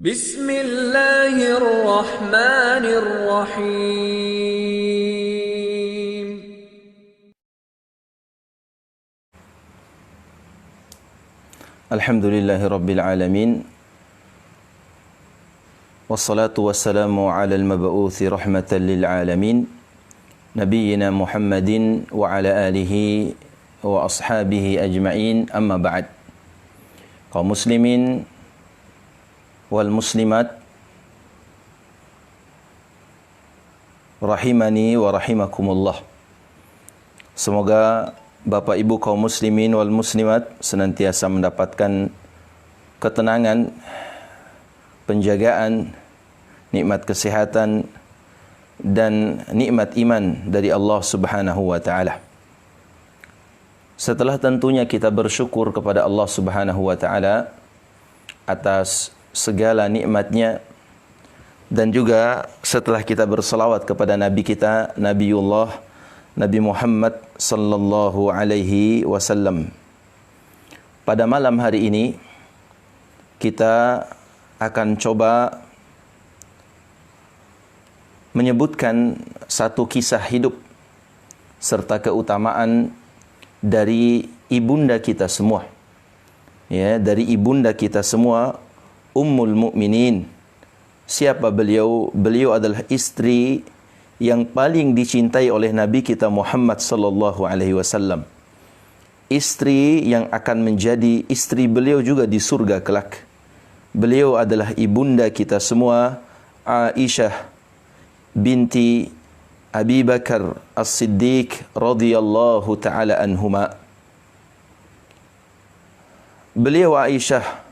Bismillahirrahmanirrahim. Alhamdulillahirabbil alamin. Wassalatu wassalamu ala al-mab'uuthi rahmatan lil alamin. Nabiyyina Muhammadin wa ala alihi wa ashabihi ajma'in. Amma ba'd. Kaum muslimin wal muslimat rahimani wa rahimakumullah. Semoga Bapak Ibu kaum muslimin wal muslimat senantiasa mendapatkan ketenangan, penjagaan, nikmat kesehatan dan nikmat iman dari Allah Subhanahu wa taala. Setelah tentunya kita bersyukur kepada Allah Subhanahu wa taala atas segala nikmatnya, dan juga setelah kita berselawat kepada Nabi kita, Nabi Muhammad sallallahu alaihi wasallam. Pada malam hari ini kita akan coba menyebutkan satu kisah hidup serta keutamaan dari ibunda kita semua. Ya, dari ibunda kita semua, Ummul Mukminin. Siapa beliau? Beliau adalah istri yang paling dicintai oleh Nabi kita Muhammad sallallahu alaihi wasallam. Istri yang akan menjadi istri beliau juga di surga kelak. Beliau adalah ibunda kita semua, Aisyah binti Abi Bakar As-Siddiq radhiyallahu taala anhuma. Beliau Aisyah,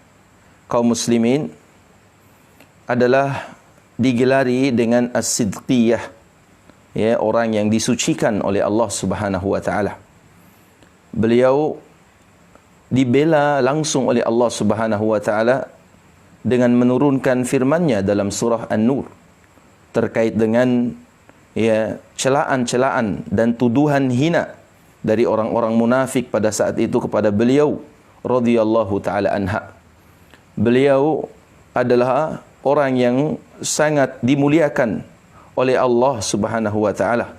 kaum muslimin, adalah digelari dengan As-Sidqiyah, ya, orang yang disucikan oleh Allah Subhanahu wa taala. Beliau dibela langsung oleh Allah Subhanahu wa taala dengan menurunkan firman-Nya dalam surah An-Nur terkait dengan, ya, celaan-celaan dan tuduhan hina dari orang-orang munafik pada saat itu kepada beliau radhiyallahu taala anha. Beliau adalah orang yang sangat dimuliakan oleh Allah Subhanahu wa taala,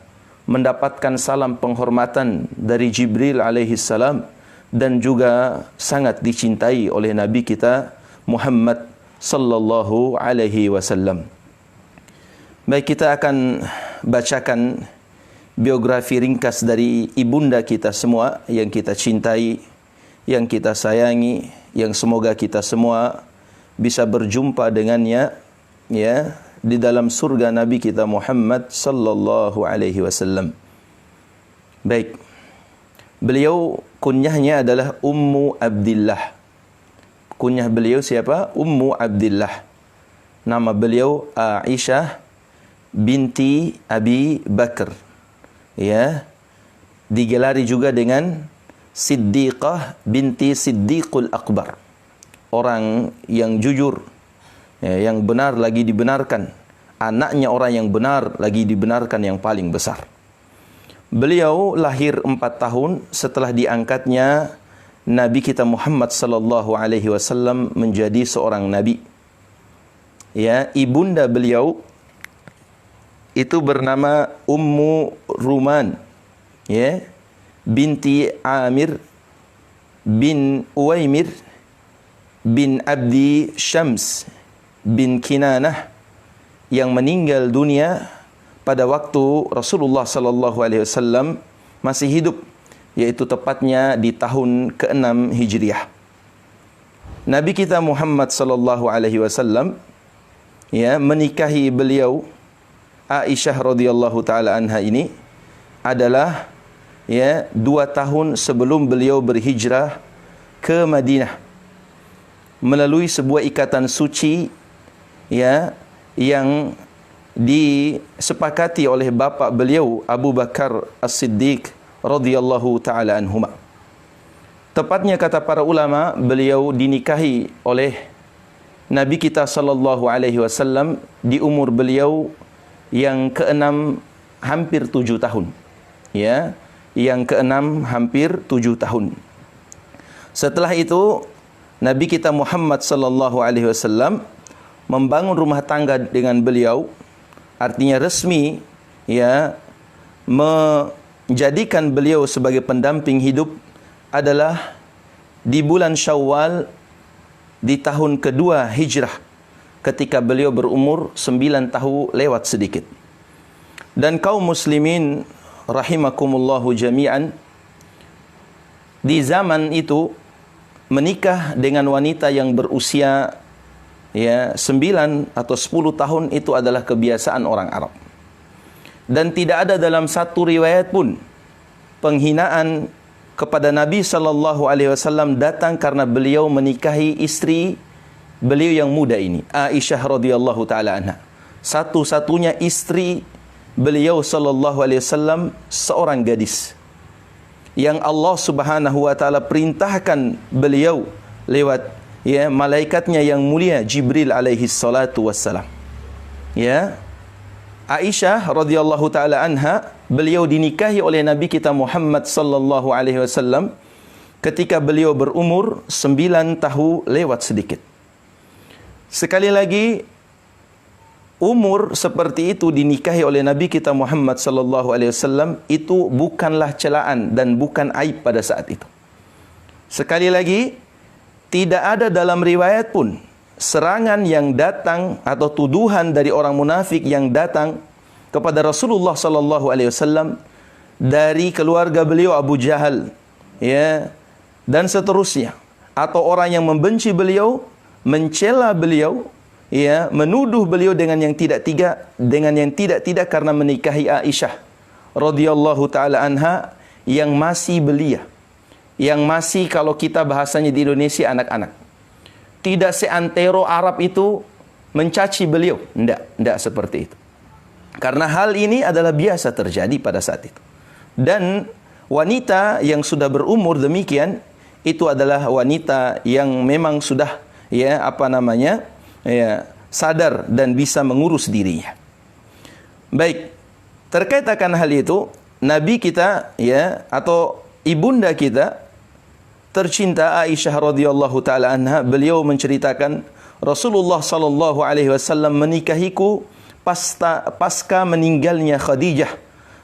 mendapatkan salam penghormatan dari Jibril alaihi salam, dan juga sangat dicintai oleh Nabi kita Muhammad sallallahu alaihi wasallam. Baik, kita akan bacakan biografi ringkas dari ibunda kita semua yang kita cintai, yang kita sayangi, yang semoga kita semua bisa berjumpa dengannya, ya, di dalam surga Nabi kita Muhammad sallallahu alaihi wasallam. Baik. Beliau kunyahnya adalah Ummu Abdillah. Kunyah beliau siapa? Ummu Abdillah. Nama beliau Aisyah binti Abi Bakar. Ya. Digelari juga dengan Siddiqah binti Siddiqul Akbar. Orang yang jujur, ya, yang benar lagi dibenarkan. Anaknya orang yang benar lagi dibenarkan yang paling besar. Beliau lahir 4 tahun setelah diangkatnya Nabi kita Muhammad sallallahu alaihi wasallam menjadi seorang nabi. Ya, ibunda beliau itu bernama Ummu Ruman, ya, binti Amir bin Uwaimir bin Abdi Syams bin Kinanah, yang meninggal dunia pada waktu Rasulullah sallallahu alaihi wasallam masih hidup, yaitu tepatnya di tahun ke-6 Hijriah. Nabi kita Muhammad sallallahu alaihi wasallam, ya, menikahi beliau Aisyah radhiyallahu taala anha ini adalah, ya, 2 tahun sebelum beliau berhijrah ke Madinah melalui sebuah ikatan suci, ya, yang disepakati oleh bapa beliau Abu Bakar As-Siddiq radhiyallahu taala anhuma. Tepatnya kata para ulama, beliau dinikahi oleh Nabi kita sallallahu alaihi wasallam di umur beliau yang ke-6 hampir 7 tahun. Ya, yang ke-6 hampir 7 tahun. Setelah itu Nabi kita Muhammad sallallahu alaihi wasallam membangun rumah tangga dengan beliau, artinya resmi ya menjadikan beliau sebagai pendamping hidup adalah di bulan Syawal di tahun kedua Hijrah, ketika beliau berumur 9 tahun lewat sedikit. Dan kaum muslimin rahimakumullahu jami'an, di zaman itu menikah dengan wanita yang berusia 9 atau 10 tahun itu adalah kebiasaan orang Arab. Dan tidak ada dalam satu riwayat pun penghinaan kepada Nabi SAW datang karena beliau menikahi istri beliau yang muda ini, Aisyah radhiyallahu taala anha. Satu-satunya istri beliau SAW seorang gadis yang Allah Subhanahu wa taala perintahkan beliau lewat malaikatnya yang mulia Jibril alaihi salatu wassalam. Aisyah radhiyallahu taala anha, beliau dinikahi oleh Nabi kita Muhammad sallallahu alaihi wasallam ketika beliau berumur 9 tahun lewat sedikit. Sekali lagi, umur seperti itu dinikahi oleh Nabi kita Muhammad sallallahu alaihi wasallam itu bukanlah celaan dan bukan aib pada saat itu. Sekali lagi, tidak ada dalam riwayat pun serangan yang datang atau tuduhan dari orang munafik yang datang kepada Rasulullah sallallahu alaihi wasallam dari keluarga beliau Abu Jahal dan seterusnya, atau orang yang membenci beliau, mencela beliau, menuduh beliau dengan yang tidak karena menikahi Aisyah radhiyallahu taala anha yang masih belia, yang masih, kalau kita bahasanya di Indonesia, anak-anak. Tidak seantero Arab itu mencaci beliau, tidak seperti itu. Karena hal ini adalah biasa terjadi pada saat itu. Dan wanita yang sudah berumur demikian itu adalah wanita yang memang sudah sadar dan bisa mengurus dirinya. Baik, terkait akan hal itu, Nabi kita atau ibunda kita tercinta Aisyah radhiyallahu taala anha, beliau menceritakan Rasulullah sallallahu alaihi wasallam menikahiku pasca meninggalnya Khadijah,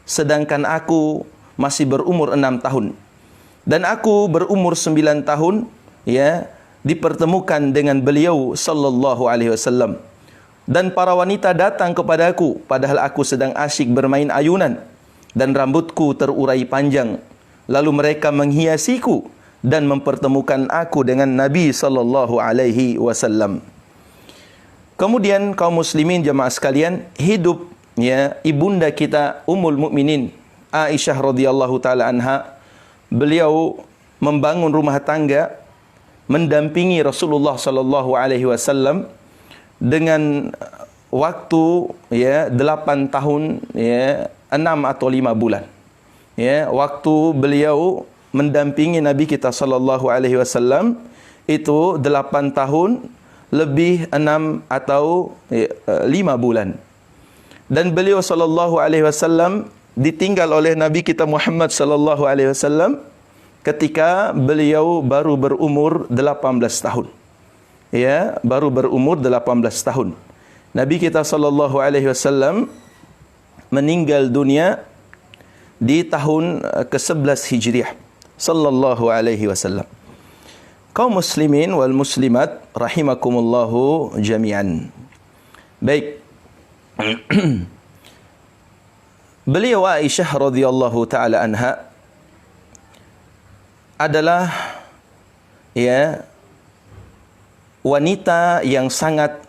sedangkan aku masih berumur 6 tahun. Dan aku berumur 9 tahun dipertemukan dengan beliau sallallahu alaihi wasallam. Dan para wanita datang kepadaku padahal aku sedang asyik bermain ayunan dan rambutku terurai panjang. Lalu mereka menghiasiku dan mempertemukan aku dengan Nabi sallallahu alaihi wasallam. Kemudian kaum muslimin jemaah sekalian, hidup ibunda kita Ummul Mukminin Aisyah radhiyallahu taala anha, beliau membangun rumah tangga, mendampingi Rasulullah sallallahu alaihi wasallam dengan waktu 8 tahun 6 atau 5 bulan. Waktu beliau mendampingi Nabi kita sallallahu alaihi wasallam itu 8 tahun lebih 6 atau 5 bulan. Dan beliau sallallahu alaihi wasallam ditinggal oleh Nabi kita Muhammad sallallahu alaihi wasallam ketika beliau baru berumur 18 tahun. Baru berumur 18 tahun. Nabi kita sallallahu alaihi wasallam meninggal dunia di tahun ke-11 Hijriah sallallahu alaihi wasallam. Kaum muslimin wal muslimat rahimakumullahu jami'an. Baik. Beliau Aisyah radhiyallahu taala anha adalah wanita yang sangat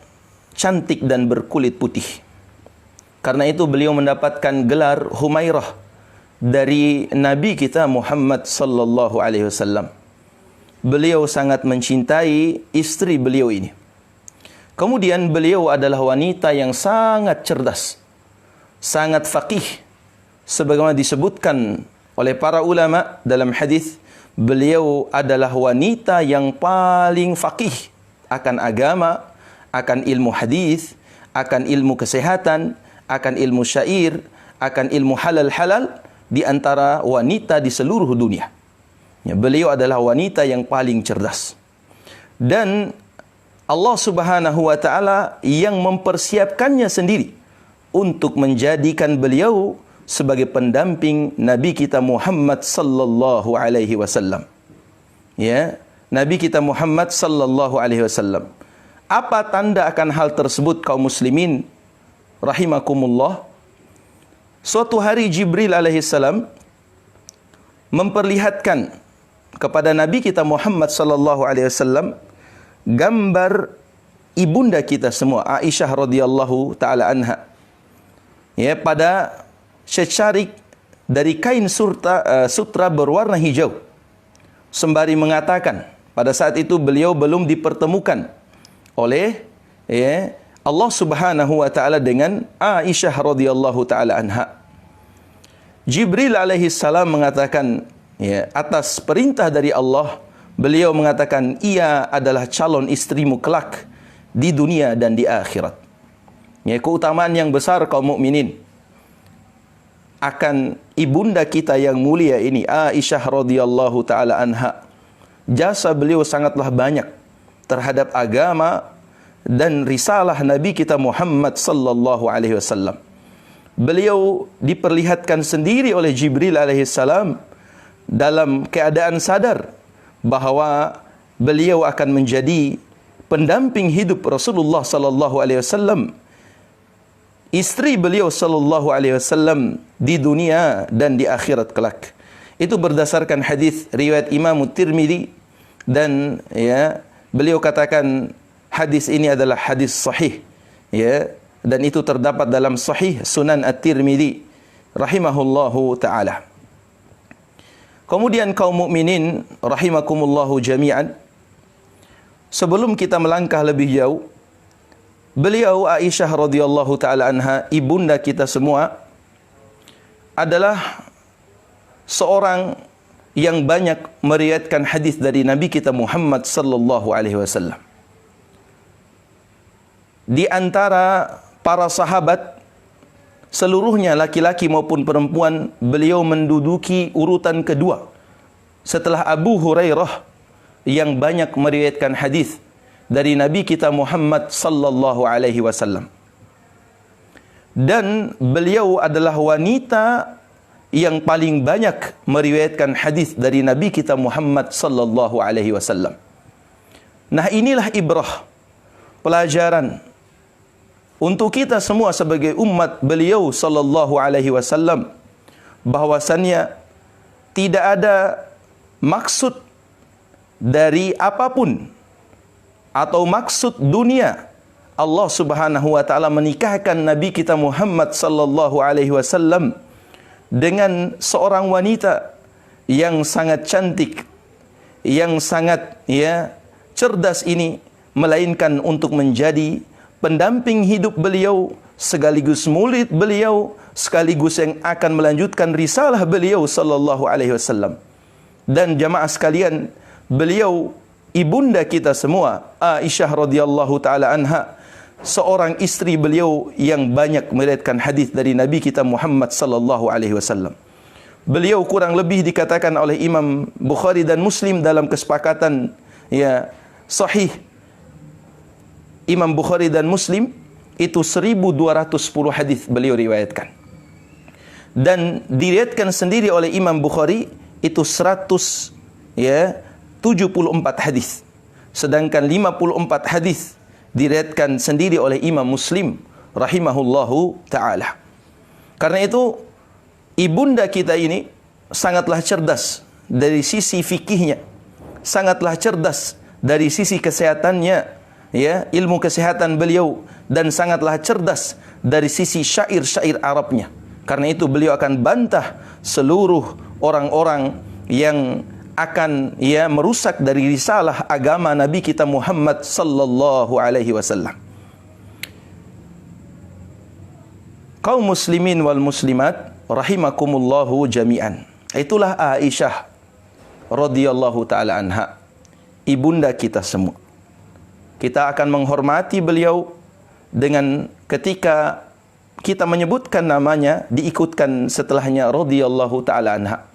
cantik dan berkulit putih. Karena itu beliau mendapatkan gelar Humairah dari Nabi kita Muhammad sallallahu alaihi wasallam. Beliau sangat mencintai istri beliau ini. Kemudian beliau adalah wanita yang sangat cerdas, sangat faqih. Sebagaimana disebutkan oleh para ulama dalam hadis, beliau adalah wanita yang paling faqih akan agama, akan ilmu hadis, akan ilmu kesehatan, akan ilmu syair, akan ilmu halal-halal di antara wanita di seluruh dunia. Beliau adalah wanita yang paling cerdas. Dan Allah Subhanahu wa taala yang mempersiapkannya sendiri untuk menjadikan beliau sebagai pendamping Nabi kita Muhammad sallallahu alaihi wasallam. Ya, Nabi kita Muhammad sallallahu alaihi wasallam. Apa tanda akan hal tersebut kaum muslimin rahimakumullah? Suatu hari Jibril alaihi salam memperlihatkan kepada Nabi kita Muhammad sallallahu alaihi wasallam gambar ibunda kita semua, Aisyah radhiyallahu taala anha. Ya, pada secarik dari kain sutra berwarna hijau. Sembari mengatakan, pada saat itu beliau belum dipertemukan oleh Allah Subhanahu wa taala dengan Aisyah radhiyallahu taala anha. Jibril alaihi salam mengatakan, atas perintah dari Allah, beliau mengatakan, ia adalah calon istrimu kelak di dunia dan di akhirat. Keutamaan yang besar kaum mukminin akan ibunda kita yang mulia ini, Aisyah radhiyallahu taala anha. Jasa beliau sangatlah banyak terhadap agama dan risalah Nabi kita Muhammad sallallahu alaihi wasallam. Beliau diperlihatkan sendiri oleh Jibril alaihi salam dalam keadaan sadar bahawa beliau akan menjadi pendamping hidup Rasulullah sallallahu alaihi wasallam, istri beliau sallallahu alaihi wasallam di dunia dan di akhirat kelak. Itu berdasarkan hadis riwayat Imam Tirmizi, dan beliau katakan hadis ini adalah hadis sahih, dan itu terdapat dalam sahih Sunan At-Tirmizi rahimahullahu taala. Kemudian kaum mukminin rahimakumullahu jami'an, sebelum kita melangkah lebih jauh, beliau Aisyah radhiyallahu taala anha, ibunda kita semua, adalah seorang yang banyak meriwayatkan hadis dari Nabi kita Muhammad sallallahu alaihi wasallam. Di antara para sahabat seluruhnya, laki-laki maupun perempuan, beliau menduduki urutan kedua setelah Abu Hurairah yang banyak meriwayatkan hadis dari Nabi kita Muhammad sallallahu alaihi wasallam. Dan beliau adalah wanita yang paling banyak meriwayatkan hadis dari Nabi kita Muhammad sallallahu alaihi wasallam. Nah, inilah ibrah, pelajaran untuk kita semua sebagai umat beliau sallallahu alaihi wasallam, bahwasannya tidak ada maksud dari apapun atau maksud dunia Allah Subhanahu wa taala menikahkan Nabi kita Muhammad sallallahu alaihi wasallam dengan seorang wanita yang sangat cantik, yang sangat cerdas ini, melainkan untuk menjadi pendamping hidup beliau, sekaligus murid beliau, sekaligus yang akan melanjutkan risalah beliau sallallahu alaihi wasallam. Dan jamaah sekalian, beliau ibunda kita semua, Aisyah radhiyallahu taala anha, seorang istri beliau yang banyak meriwayatkan hadis dari Nabi kita Muhammad sallallahu alaihi wasallam. Beliau kurang lebih dikatakan oleh Imam Bukhari dan Muslim dalam kesepakatan sahih Imam Bukhari dan Muslim, itu 1210 hadis beliau riwayatkan. Dan diriwayatkan sendiri oleh Imam Bukhari itu 174 hadis. Sedangkan 54 hadis diriwayatkan sendiri oleh Imam Muslim rahimahullahu taala. Karena itu ibunda kita ini sangatlah cerdas dari sisi fikihnya, sangatlah cerdas dari sisi kesehatannya, ilmu kesehatan beliau, dan sangatlah cerdas dari sisi syair-syair Arabnya. Karena itu beliau akan bantah seluruh orang-orang yang akan merusak dari risalah agama Nabi kita Muhammad sallallahu alaihi wasallam. Kaum muslimin wal muslimat rahimakumullahu jami'an. Itulah Aisyah radhiyallahu taala anha, ibunda kita semua. Kita akan menghormati beliau dengan ketika kita menyebutkan namanya, diikutkan setelahnya radhiyallahu taala anha.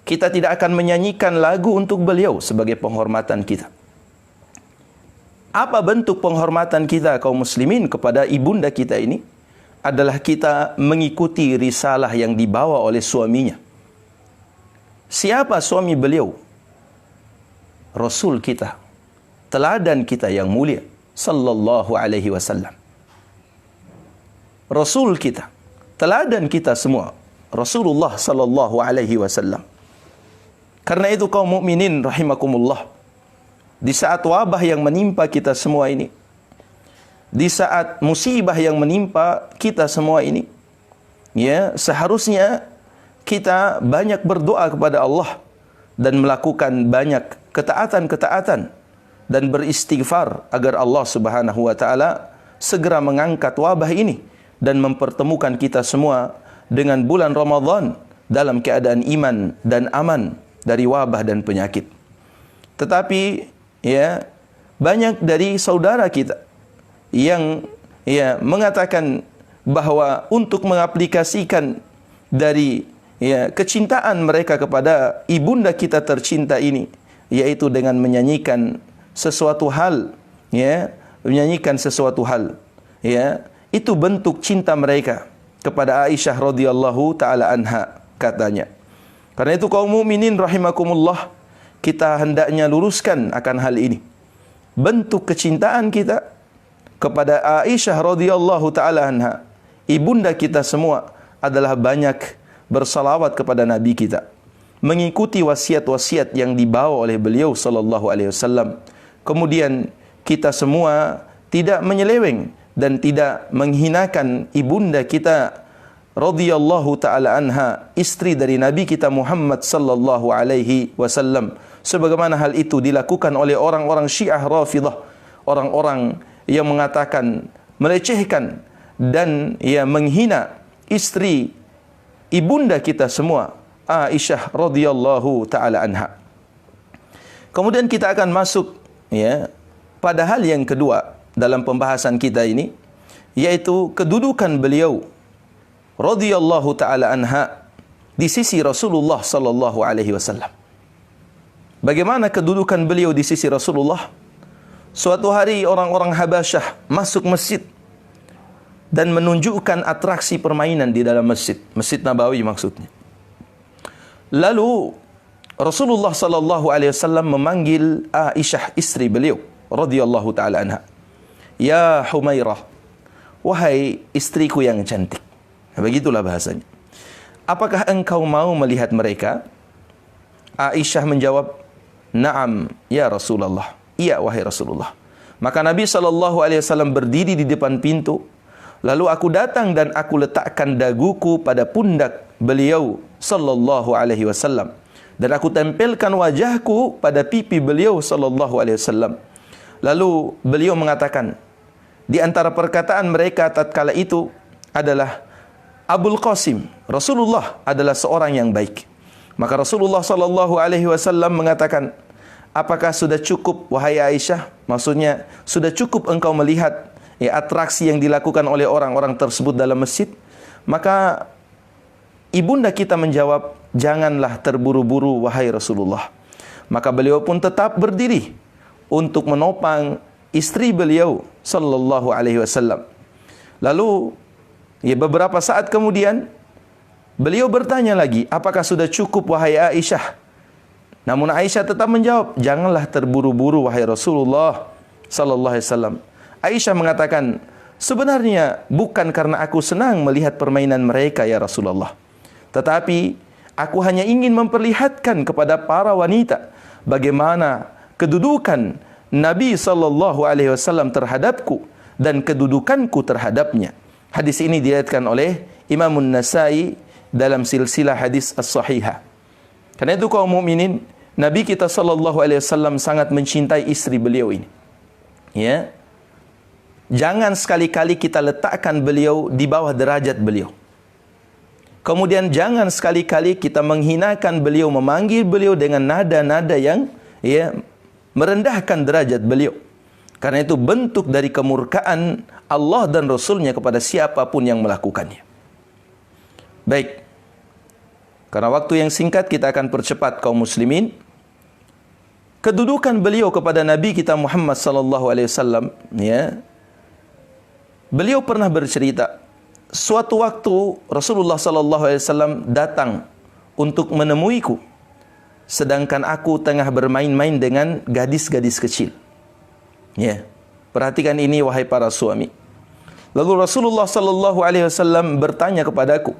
Kita tidak akan menyanyikan lagu untuk beliau sebagai penghormatan kita. Apa bentuk penghormatan kita kaum muslimin kepada ibunda kita ini? Adalah kita mengikuti risalah yang dibawa oleh suaminya. Siapa suami beliau? Rasul kita, teladan kita yang mulia, sallallahu alaihi wasallam. Rasul kita, teladan kita semua, Rasulullah sallallahu alaihi wasallam. Karena itu kaum mukminin rahimakumullah, di saat wabah yang menimpa kita semua ini, di saat musibah yang menimpa kita semua ini, ya, seharusnya kita banyak berdoa kepada Allah dan melakukan banyak ketaatan-ketaatan dan beristighfar agar Allah Subhanahu wa taala segera mengangkat wabah ini dan mempertemukan kita semua dengan bulan Ramadan dalam keadaan iman dan aman dari wabah dan penyakit. Tetapi ya, banyak dari saudara kita yang ya mengatakan bahwa untuk mengaplikasikan dari ya kecintaan mereka kepada ibunda kita tercinta ini, yaitu dengan menyanyikan sesuatu hal, ya, menyanyikan sesuatu hal, ya, itu bentuk cinta mereka kepada Aisyah radhiyallahu taala anha katanya. Karena itu kaum mukminin rahimakumullah, kita hendaknya luruskan akan hal ini. Bentuk kecintaan kita kepada Aisyah radhiyallahu taala anha, ibunda kita semua, adalah banyak bersalawat kepada Nabi kita, mengikuti wasiat-wasiat yang dibawa oleh beliau sallallahu alaihi wasallam. Kemudian kita semua tidak menyeleweng dan tidak menghinakan ibunda kita radhiyallahu taala anha, istri dari Nabi kita Muhammad sallallahu alaihi wasallam, sebagaimana hal itu dilakukan oleh orang-orang Syiah Rafidah, orang-orang yang mengatakan, melecehkan dan ya menghina istri ibunda kita semua, Aisyah radhiyallahu taala anha. Kemudian kita akan masuk ya pada hal yang kedua dalam pembahasan kita ini, yaitu kedudukan beliau radhiyallahu taala anha di sisi Rasulullah sallallahu alaihi wasallam. Bagaimana kedudukan beliau di sisi Rasulullah? Suatu hari orang-orang Habasyah masuk masjid dan menunjukkan atraksi permainan di dalam masjid, Masjid Nabawi maksudnya. Lalu Rasulullah sallallahu alaihi wasallam memanggil Aisyah, istri beliau radhiyallahu taala anha. Ya Humairah, wahai istriku yang cantik. Begitulah bahasanya. Apakah engkau mau melihat mereka? Aisyah menjawab, "Na'am ya Rasulullah." Iya wahai Rasulullah. Maka Nabi sallallahu alaihi wasallam berdiri di depan pintu. Lalu aku datang dan aku letakkan daguku pada pundak beliau sallallahu alaihi wasallam, dan aku tempelkan wajahku pada pipi beliau sallallahu alaihi wasallam. Lalu beliau mengatakan, di antara perkataan mereka tatkala itu adalah, Abul Qasim, Rasulullah adalah seorang yang baik. Maka Rasulullah sallallahu alaihi wasallam mengatakan, apakah sudah cukup wahai Aisyah? Maksudnya, sudah cukup engkau melihat ya atraksi yang dilakukan oleh orang-orang tersebut dalam masjid? Maka ibunda kita menjawab, janganlah terburu-buru wahai Rasulullah. Maka beliau pun tetap berdiri untuk menopang istri beliau sallallahu alaihi wasallam. Lalu ya beberapa saat kemudian beliau bertanya lagi, apakah sudah cukup wahai Aisyah? Namun Aisyah tetap menjawab, janganlah terburu-buru wahai Rasulullah sallallahu alaihi wasallam. Aisyah mengatakan, sebenarnya bukan karena aku senang melihat permainan mereka ya Rasulullah, tetapi aku hanya ingin memperlihatkan kepada para wanita bagaimana kedudukan Nabi sallallahu alaihi wasallam terhadapku dan kedudukanku terhadapnya. Hadis ini diriwayatkan oleh Imam An-Nasa'i dalam silsilah hadis as-sahihah. Karena itu kaum mukminin, Nabi kita sallallahu alaihi wasallam sangat mencintai istri beliau ini. Ya. Jangan sekali-kali kita letakkan beliau di bawah derajat beliau. Kemudian jangan sekali-kali kita menghinakan beliau, memanggil beliau dengan nada-nada yang ya merendahkan derajat beliau. Karena itu bentuk dari kemurkaan Allah dan Rasulnya kepada siapapun yang melakukannya. Baik. Karena waktu yang singkat, kita akan percepat kaum muslimin. kedudukan beliau kepada Nabi kita Muhammad sallallahu alaihi wasallam, ya. Beliau pernah bercerita, suatu waktu Rasulullah sallallahu alaihi wasallam datang untuk menemuiku, sedangkan aku tengah bermain-main dengan gadis-gadis kecil. Ya. Perhatikan ini wahai para suami. Lalu Rasulullah sallallahu alaihi wasallam bertanya kepadaku,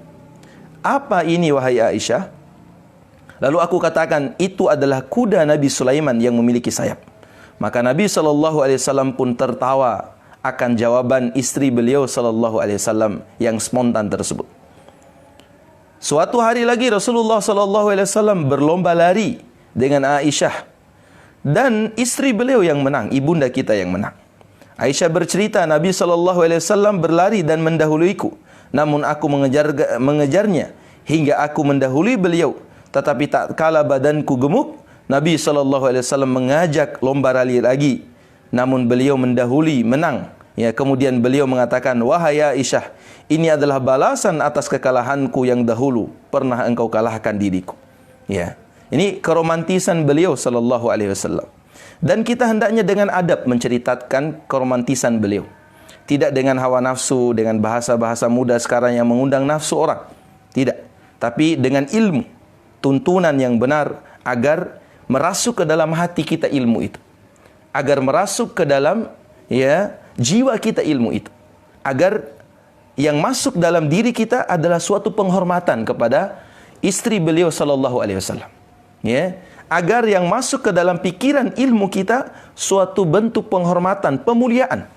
"Apa ini wahai Aisyah?" Lalu aku katakan, "Itu adalah kuda Nabi Sulaiman yang memiliki sayap." Maka Nabi sallallahu alaihi wasallam pun tertawa akan jawaban istri beliau sallallahu alaihi wasallam yang spontan tersebut. Suatu hari lagi Rasulullah sallallahu alaihi wasallam berlomba lari dengan Aisyah, dan istri beliau yang menang, ibunda kita yang menang. Aisyah bercerita, Nabi sallallahu alaihi wasallam berlari dan mendahuluiku, namun aku mengejarnya hingga aku mendahului beliau. Tetapi tak kala badanku gemuk, Nabi sallallahu alaihi wasallam mengajak lomba lari lagi, namun beliau mendahului, menang. Ya, kemudian beliau mengatakan, "Wahai Aisyah, ini adalah balasan atas kekalahanku yang dahulu pernah engkau kalahkan diriku." Ya. Ini keromantisan beliau sallallahu alaihi wasallam. Dan kita hendaknya dengan adab menceritakan keromantisan beliau. Tidak dengan hawa nafsu, dengan bahasa-bahasa muda sekarang yang mengundang nafsu orang. Tidak. Tapi dengan ilmu, tuntunan yang benar agar merasuk ke dalam hati kita ilmu itu. Agar merasuk ke dalam jiwa kita ilmu itu. Agar yang masuk dalam diri kita adalah suatu penghormatan kepada istri beliau sallallahu alaihi wasallam. Ya. Agar yang masuk ke dalam pikiran ilmu kita suatu bentuk penghormatan, pemuliaan,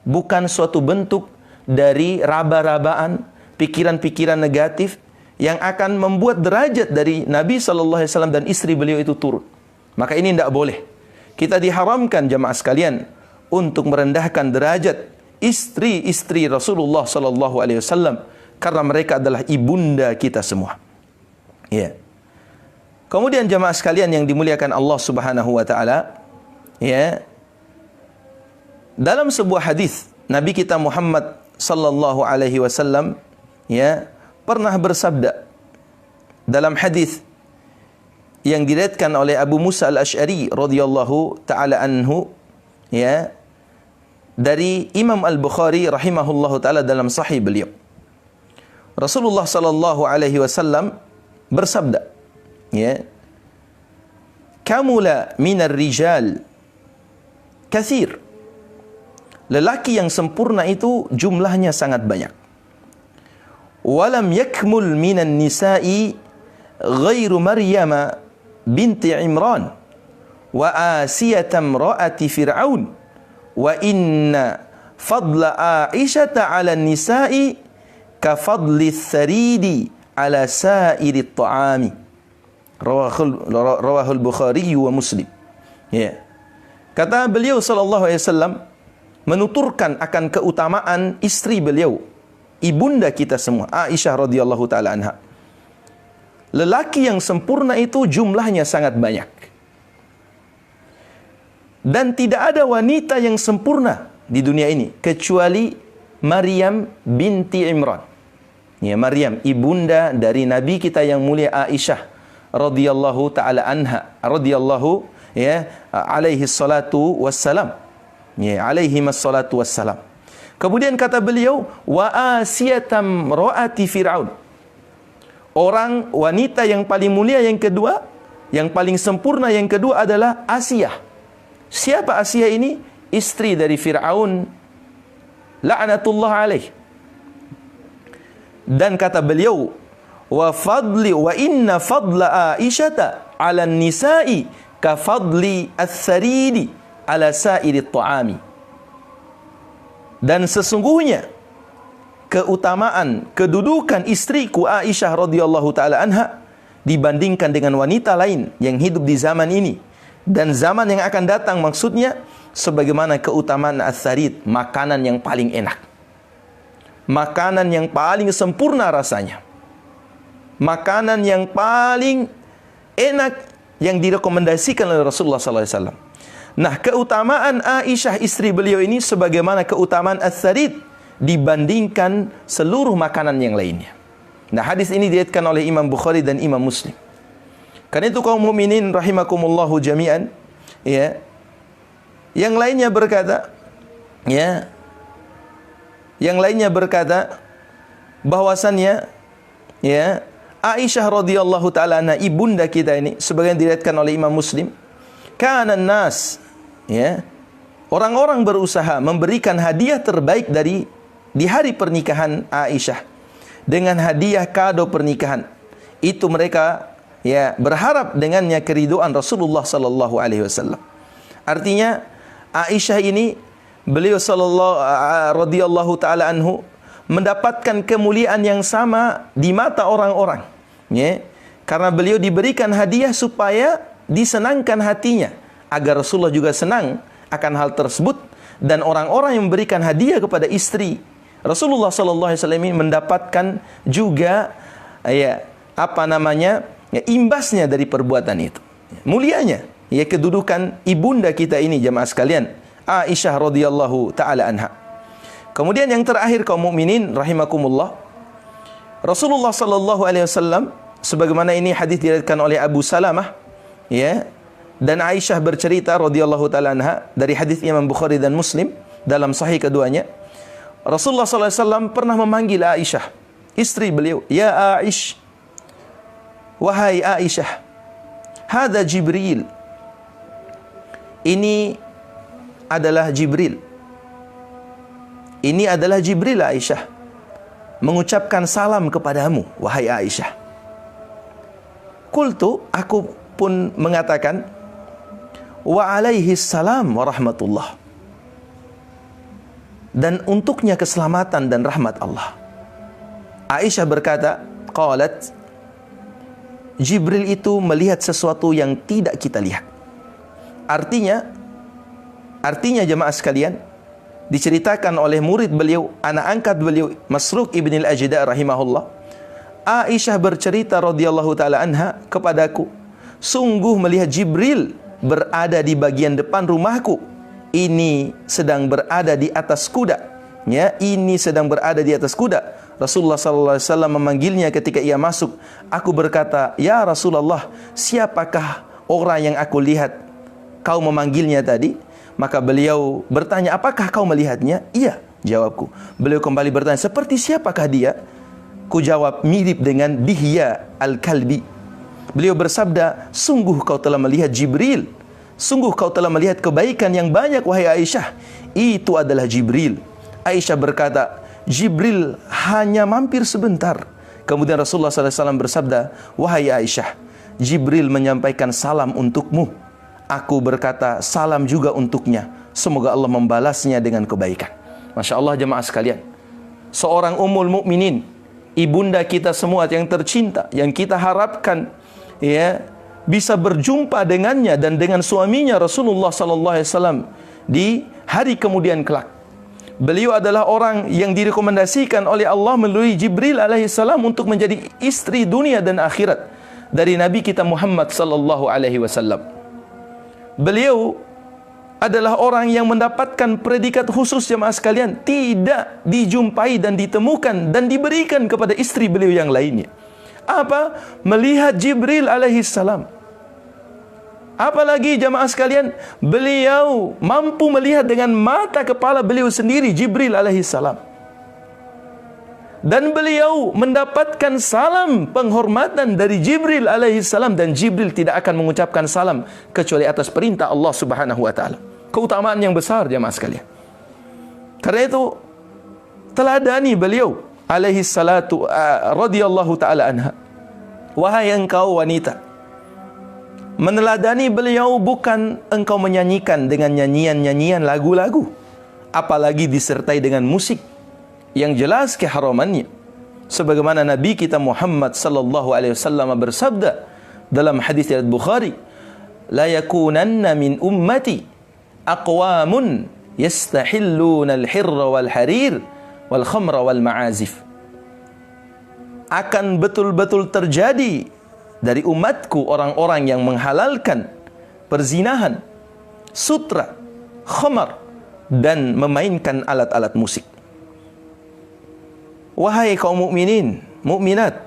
bukan suatu bentuk dari raba-rabaan, pikiran-pikiran negatif yang akan membuat derajat dari Nabi sallallahu alaihi wasallam dan istri beliau itu turun. Maka ini tidak boleh. Kita diharamkan jamaah sekalian untuk merendahkan derajat istri-istri Rasulullah sallallahu alaihi wasallam karena mereka adalah ibunda kita semua. Ya. Kemudian jamaah sekalian yang dimuliakan Allah Subhanahu wa taala, ya. Dalam sebuah hadis Nabi kita Muhammad sallallahu alaihi wasallam, ya, pernah bersabda dalam hadis yang diriwayatkan oleh Abu Musa Al-Asy'ari radhiyallahu taala anhu, ya, dari Imam Al-Bukhari rahimahullahu taala dalam sahih beliau. Rasulullah sallallahu alaihi wasallam bersabda, ya, kamula minar rijal kathir. Lelaki yang sempurna itu jumlahnya sangat banyak. Walam yakmul minan nisa'i ghairu Maryam binti Imran wa Asiyatan ra'ati Fir'aun wa inna fadla Aisyata 'ala nisa'i ka fadli tharidi 'ala sa'iri ta'ami. Rawahul Bukhari wa Muslim. Ya. Kata beliau sallallahu alaihi wasallam menuturkan akan keutamaan istri beliau, ibunda kita semua, Aisyah radhiyallahu taala anha. Lelaki yang sempurna itu jumlahnya sangat banyak. Dan tidak ada wanita yang sempurna di dunia ini kecuali Maryam binti Imran. Ya, Maryam ibunda dari Nabi kita yang mulia Aisyah radhiyallahu taala anha, radhiyallahu, ya, alaihi salatu wassalam. Ya, alaihi massalatu wassalam. Kemudian kata beliau, wa Asiyatam ra'ati Fir'aun. Orang wanita yang paling mulia yang kedua, yang paling sempurna yang kedua adalah Asiyah. Siapa Asiyah ini? Istri dari Fir'aun la'natullah alaih. Dan kata beliau, wa inna fadla Aisyata 'ala nisa'i ka fadli ats-saridi 'ala sa'iri ta'ami. Dan sesungguhnya keutamaan, kedudukan istriku Aisyah radhiyallahu taala anha dibandingkan dengan wanita lain yang hidup di zaman ini dan zaman yang akan datang, maksudnya sebagaimana keutamaan ats-sarid, makanan yang paling enak, makanan yang paling sempurna rasanya, makanan yang paling enak yang direkomendasikan oleh Rasulullah sallallahu alaihi wasallam. Nah, keutamaan Aisyah istri beliau ini sebagaimana keutamaan ats-sarid dibandingkan seluruh makanan yang lainnya. Nah, hadis ini diriwayatkan oleh Imam Bukhari dan Imam Muslim. Karena itu kaum mukminin rahimakumullahu jami'an, ya. Yang lainnya berkata, ya. Yang lainnya berkata bahwasannya, ya, Aisyah radhiyallahu taala anha, ibunda kita ini, sebagian diriwayatkan oleh Imam Muslim, kana nas, ya, orang-orang berusaha memberikan hadiah terbaik di hari pernikahan Aisyah dengan hadiah kado pernikahan. Itu mereka, ya, berharap dengannya keriduan Rasulullah sallallahu alaihi wasallam. Artinya Aisyah ini, beliau radhiyallahu taala anhu, mendapatkan kemuliaan yang sama di mata orang-orang, ya, karena beliau diberikan hadiah supaya disenangkan hatinya, agar Rasulullah juga senang akan hal tersebut. Dan orang-orang yang memberikan hadiah kepada istri Rasulullah sallallahu alaihi wasallam ini mendapatkan juga, ya, imbasnya dari perbuatan itu. Mulianya, ya, kedudukan ibunda kita ini, jemaah sekalian, Aisyah radhiyallahu taala anha. Kemudian yang terakhir, kaum mukminin rahimakumullah, Rasulullah sallallahu alaihi wasallam, sebagaimana ini hadis diriwayatkan oleh Abu Salamah, ya, dan Aisyah bercerita radhiyallahu taala anha dari hadis Imam Bukhari dan Muslim dalam sahih keduanya. Rasulullah sallallahu alaihi wasallam pernah memanggil Aisyah, istri beliau, "Ya Aish, wahai Aisyah, hada Jibril." Ini adalah Jibril. Ini adalah Jibril, Aisyah, mengucapkan salam kepadamu, wahai Aisyah. Qultu, aku pun mengatakan, wa alaihi salam wa rahmatullah, dan untuknya keselamatan dan rahmat Allah. Aisyah berkata, qalat, Jibril itu melihat sesuatu yang tidak kita lihat. Artinya jemaah sekalian, diceritakan oleh murid beliau, anak angkat beliau, Masruq ibn al-Ajda rahimahullah, Aisyah bercerita radhiyallahu taala anha kepadaku, sungguh melihat Jibril berada di bagian depan rumahku. Ini sedang berada di atas kuda, ya, ini sedang berada di atas kuda. Rasulullah sallallahu alaihi wasallam memanggilnya ketika ia masuk. Aku berkata, "Ya Rasulullah, siapakah orang yang aku lihat kau memanggilnya tadi?" Maka beliau bertanya, "Apakah kau melihatnya?" "Iya," jawabku. Beliau kembali bertanya, "Seperti siapakah dia?" Ku jawab, "Mirip dengan Dihya al-Kalbi." Beliau bersabda, "Sungguh kau telah melihat Jibril. Sungguh kau telah melihat kebaikan yang banyak, wahai Aisyah. Itu adalah Jibril." Aisyah berkata, "Jibril hanya mampir sebentar." Kemudian Rasulullah SAW bersabda, "Wahai Aisyah, Jibril menyampaikan salam untukmu." Aku berkata, "Salam juga untuknya. Semoga Allah membalasnya dengan kebaikan." Masya Allah jemaah sekalian, seorang ummul mukminin, ibunda kita semua yang tercinta, yang kita harapkan, ya, bisa berjumpa dengannya dan dengan suaminya Rasulullah sallallahu alaihi wasallam di hari kemudian kelak. Beliau adalah orang yang direkomendasikan oleh Allah melalui Jibril alaihi salam untuk menjadi istri dunia dan akhirat dari Nabi kita Muhammad sallallahu alaihi wasallam. Beliau adalah orang yang mendapatkan predikat khusus jemaah sekalian, tidak dijumpai dan ditemukan dan diberikan kepada istri beliau yang lainnya. Apa? Melihat Jibril alaihi salam. Apalagi jemaah sekalian, beliau mampu melihat dengan mata kepala beliau sendiri Jibril alaihi salam. Dan beliau mendapatkan salam penghormatan dari Jibril alaihi salam, dan Jibril tidak akan mengucapkan salam kecuali atas perintah Allah Subhanahu wa taala. Keutamaan yang besar jemaah sekalian. Karena itu teladani beliau alaihi salatu radhiyallahu taala anha. Wahai engkau wanita, meneladani beliau bukan engkau menyanyikan dengan nyanyian-nyanyian lagu-lagu, apalagi disertai dengan musik yang jelas keharamannya. Sebagaimana Nabi kita Muhammad sallallahu alaihi wasallam bersabda dalam hadis riwayat Bukhari, "La yakunanna min ummati aqwamun yastahilluna al-hirra wal harir wal khamra wal ma'azif." Akan betul-betul terjadi dari umatku orang-orang yang menghalalkan perzinahan, sutra, khamar, dan memainkan alat-alat musik. Wahai kaum mukminin, mukminat,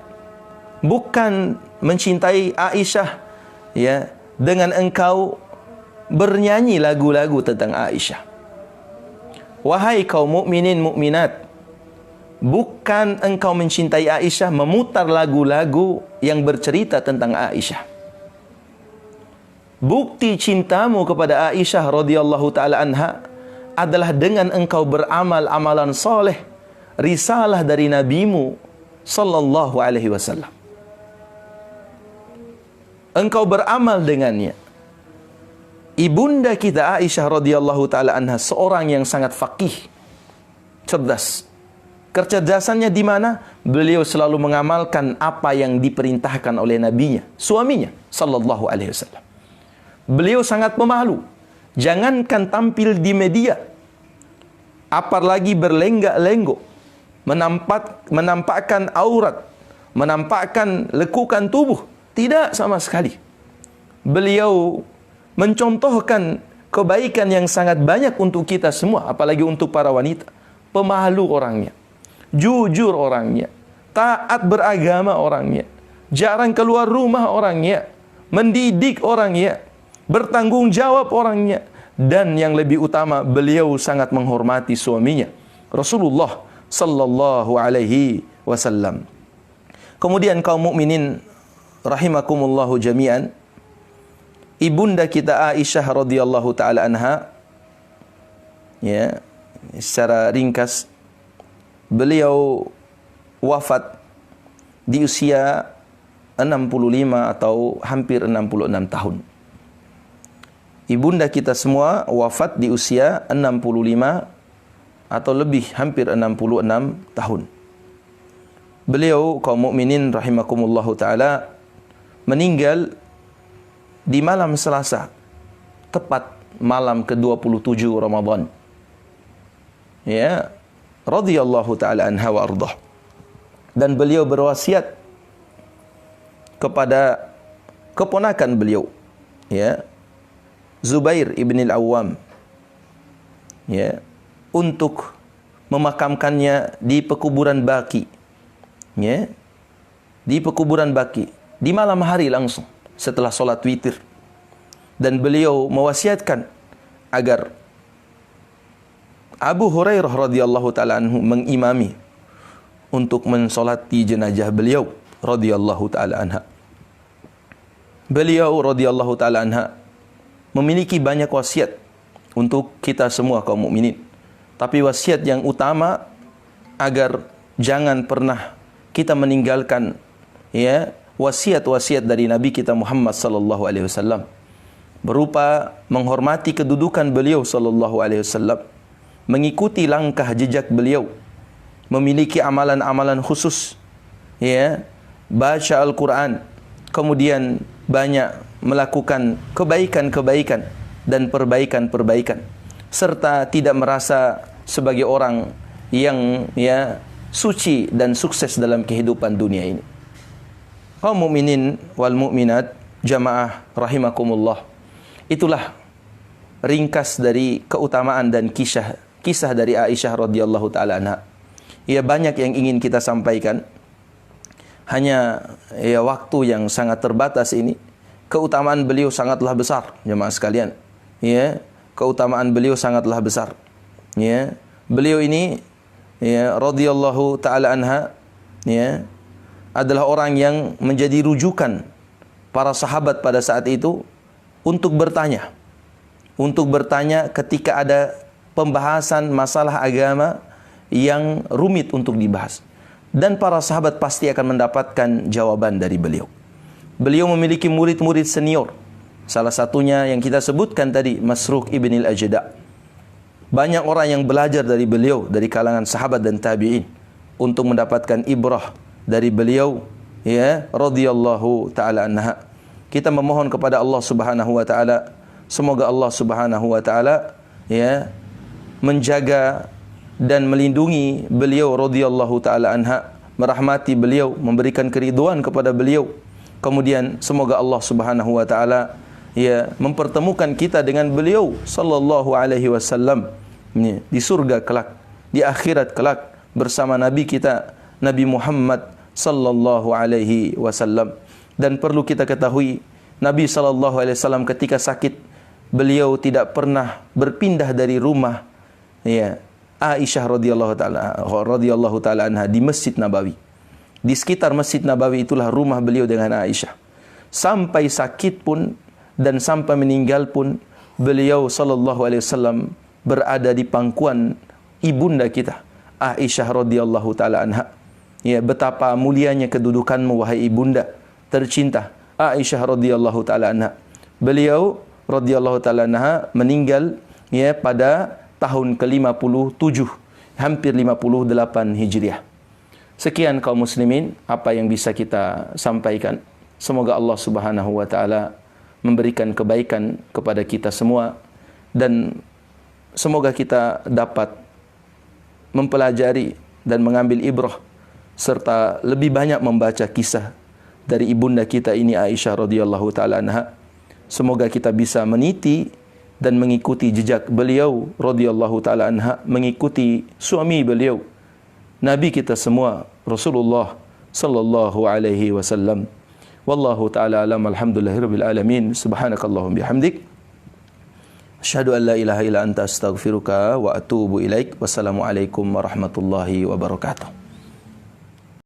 bukan mencintai Aisyah, ya, dengan engkau bernyanyi lagu-lagu tentang Aisyah. Wahai kaum mukminin mukminat, bukan engkau mencintai Aisyah memutar lagu-lagu yang bercerita tentang Aisyah. Bukti cintamu kepada Aisyah radhiyallahu taala anha adalah dengan engkau beramal amalan soleh, risalah dari nabimu sallallahu alaihi wasallam. Engkau beramal dengannya. Ibunda kita Aisyah radhiyallahu taala anha seorang yang sangat faqih, cerdas. Kecerdasannya di mana? Beliau selalu mengamalkan apa yang diperintahkan oleh nabinya, suaminya sallallahu alaihi wasallam. Beliau sangat pemalu. Jangankan tampil di media, apalagi berlenggak-lenggok, menampakkan aurat, menampakkan lekukan tubuh, tidak sama sekali. Beliau mencontohkan kebaikan yang sangat banyak untuk kita semua, apalagi untuk para wanita. Pemalu orangnya, jujur orangnya, taat beragama orangnya, jarang keluar rumah orangnya, mendidik orangnya, bertanggung jawab orangnya, dan yang lebih utama beliau sangat menghormati suaminya Rasulullah sallallahu alaihi wasallam. Kemudian kaum mukminin rahimakumullahu jami'an, ibunda kita Aisyah radhiyallahu taala anha, ya, secara ringkas beliau wafat di usia 65 atau hampir 66 tahun. Ibunda kita semua wafat di usia 65 atau lebih, hampir 66 tahun. Beliau kaum mukminin rahimakumullahu taala meninggal di malam Selasa, tepat malam ke-27 Ramadan. Ya, radhiyallahu taala anha wa ardhah. Dan beliau berwasiat kepada keponakan beliau, ya, Zubair ibn al-Awwam, ya, untuk memakamkannya di pekuburan Baqi, ya, di pekuburan Baqi di malam hari langsung setelah solat witir. Dan beliau mewasiatkan agar Abu Hurairah radhiyallahu taala anhu mengimami untuk mensolati jenazah beliau radhiyallahu taala anha. Beliau radhiyallahu taala anha memiliki banyak wasiat untuk kita semua kaum mukminin. Tapi wasiat yang utama agar jangan pernah kita meninggalkan, ya, wasiat-wasiat dari Nabi kita Muhammad sallallahu alaihi wasallam, berupa menghormati kedudukan beliau sallallahu alaihi wasallam, mengikuti langkah jejak beliau, memiliki amalan-amalan khusus, ya, baca Al-Quran, kemudian banyak melakukan kebaikan-kebaikan dan perbaikan-perbaikan, serta tidak merasa sebagai orang yang, ya, suci dan sukses dalam kehidupan dunia ini. Kaum mukminin wal mukminat jamaah rahimakumullah, itulah ringkas dari keutamaan dan kisah dari Aisyah radhiyallahu taala anha. Ya, banyak yang ingin kita sampaikan, hanya, ya, waktu yang sangat terbatas ini. Keutamaan beliau sangatlah besar, jemaah sekalian. Ya, keutamaan beliau sangatlah besar. Ya, beliau ini, ya, radhiyallahu taala anha, ya, adalah orang yang menjadi rujukan para sahabat pada saat itu untuk bertanya ketika ada pembahasan masalah agama yang rumit untuk dibahas, dan para sahabat pasti akan mendapatkan jawaban dari beliau. Beliau memiliki murid-murid senior. Salah satunya yang kita sebutkan tadi, Masruq ibn al-Ajda'. Banyak orang yang belajar dari beliau, dari kalangan sahabat dan tabi'in, untuk mendapatkan ibrah dari beliau, ya, radhiyallahu ta'ala anha. Kita memohon kepada Allah subhanahu wa ta'ala, semoga Allah subhanahu wa ta'ala, ya, menjaga dan melindungi beliau radhiyallahu ta'ala anha, merahmati beliau, memberikan keridhaan kepada beliau. Kemudian semoga Allah subhanahu wa ta'ala, ya, mempertemukan kita dengan beliau sallallahu alaihi wasallam di surga kelak, di akhirat kelak, bersama Nabi kita Nabi Muhammad sallallahu alaihi wasallam. Dan perlu kita ketahui, Nabi sallallahu alaihi wasallam ketika sakit, beliau tidak pernah berpindah dari rumah Aisyah radhiyallahu taala anha di Masjid Nabawi. Di sekitar Masjid Nabawi itulah rumah beliau dengan Aisyah. Sampai sakit pun dan sampai meninggal pun beliau sallallahu alaihi wasallam berada di pangkuan ibunda kita Aisyah radhiyallahu taala anha. Betapa mulianya kedudukanmu wahai ibunda tercinta Aisyah radhiyallahu taala anha. Beliau radhiyallahu taala anha meninggal pada tahun ke-57, hampir 58 Hijriah. Sekian kaum muslimin apa yang bisa kita sampaikan. Semoga Allah Subhanahu wa taala memberikan kebaikan kepada kita semua dan semoga kita dapat mempelajari dan mengambil ibrah serta lebih banyak membaca kisah dari ibunda kita ini Aisyah radhiyallahu taala anha. Semoga kita bisa meniti dan mengikuti jejak beliau radhiyallahu taala anha, mengikuti suami beliau, nabi kita semua Rasulullah sallallahu alaihi wasallam. Wallahu taala alam, alhamdulillahirabbil alamin. Subhanakallahumma bihamdik, asyhadu an la ilaha illa anta astaghfiruka wa atubu ilaik. Wassalamualaikum warahmatullahi wabarakatuh.